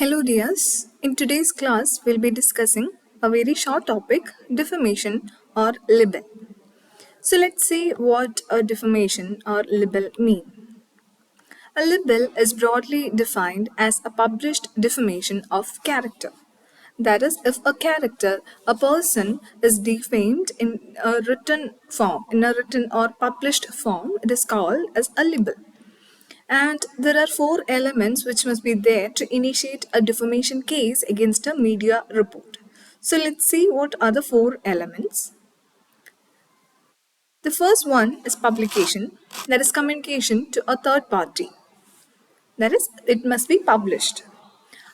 Hello, dears. In today's class, we'll be discussing a very short topic defamation or libel. So, let's see what a defamation or libel mean. A libel is broadly defined as a published defamation of character. That is, if a character, a person, is defamed in a written form, in a written or published form, it is called as a libel. And there are four elements which must be there to initiate a defamation case against a media report. So let's see what are the four elements. The first one is publication, that is communication to a third party. That is, it must be published.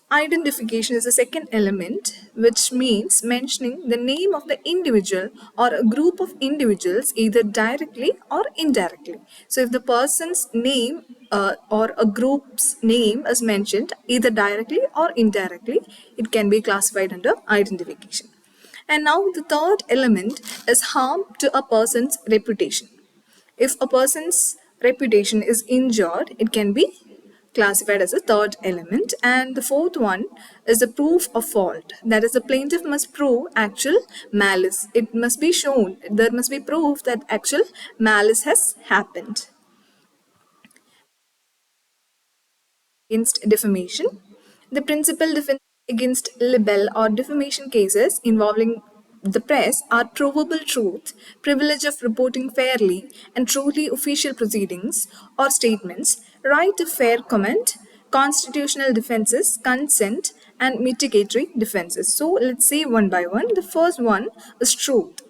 Identification is the second element, which means mentioning the name of the individual or a group of individuals either directly or indirectly. So, if the person's name or a group's name is mentioned either directly or indirectly, it can be classified under identification. And now, the third element is harm to a person's reputation. If a person's reputation is injured, it can be classified as a third element. And the fourth one is the proof of fault. That is, the plaintiff must prove actual malice. It must be shown, there must be proof that actual malice has happened. Against defamation, the principal defense against libel or defamation cases involving the press are provable truth, privilege of reporting fairly and truly official proceedings or statements, right of fair comment, constitutional defenses, consent, and mitigatory defenses. So let's see one by one. The first one is truth.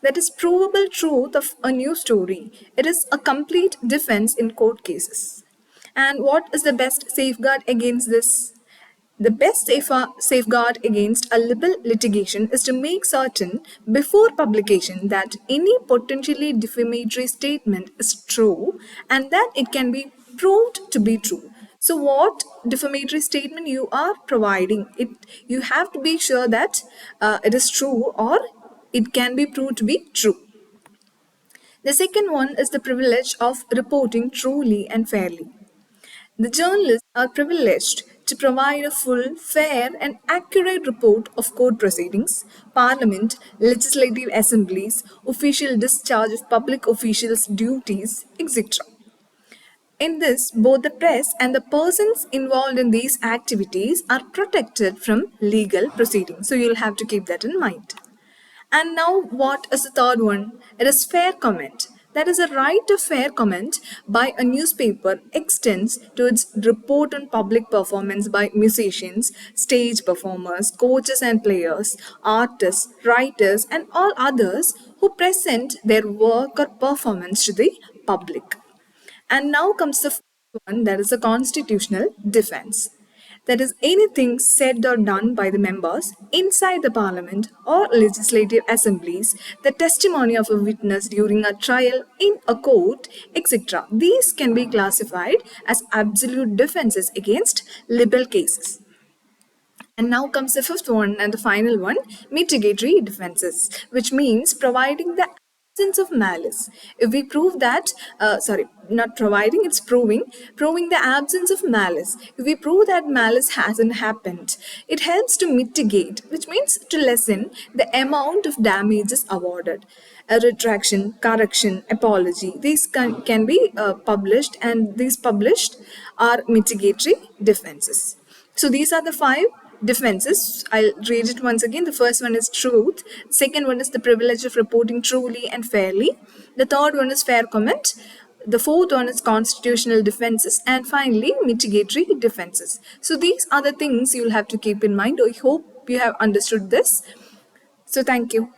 That is provable truth of a news story. It is a complete defense in court cases. And what is the best safeguard against this? The best safeguard against a libel litigation is to make certain before publication that any potentially defamatory statement is true and that it can be proved to be true. So, what defamatory statement you are providing, you have to be sure that it is true or it can be proved to be true. The second one is the privilege of reporting truly and fairly. The journalists are privileged to provide a full, fair, and accurate report of court proceedings, parliament, legislative assemblies, official discharge of public officials' duties, etc. In this, both the press and the persons involved in these activities are protected from legal proceedings. So you'll have to keep that in mind. And now, what is the third one? It is fair comment. That is, a right of fair comment by a newspaper extends to its report on public performance by musicians, stage performers, coaches and players, artists, writers, and all others who present their work or performance to the public. And now comes the one, that is a constitutional defense. That is, anything said or done by the members inside the parliament or legislative assemblies, the testimony of a witness during a trial in a court, etc. These can be classified as absolute defenses against libel cases. And now comes the fifth one and the final one, mitigatory defenses, which means providing the absence of malice. If we prove that, not providing, it's proving the absence of malice. If we prove that malice hasn't happened, it helps to mitigate, which means to lessen the amount of damages awarded. A retraction, correction, apology, these can be published, and these published are mitigatory defenses. So these are the five defenses. I'll read it once again. The first one is truth. Second one is the privilege of reporting truly and fairly. The third one is fair comment. The fourth one is constitutional defenses. And finally, mitigatory defenses. So these are the things you'll have to keep in mind. I hope you have understood this. So thank you.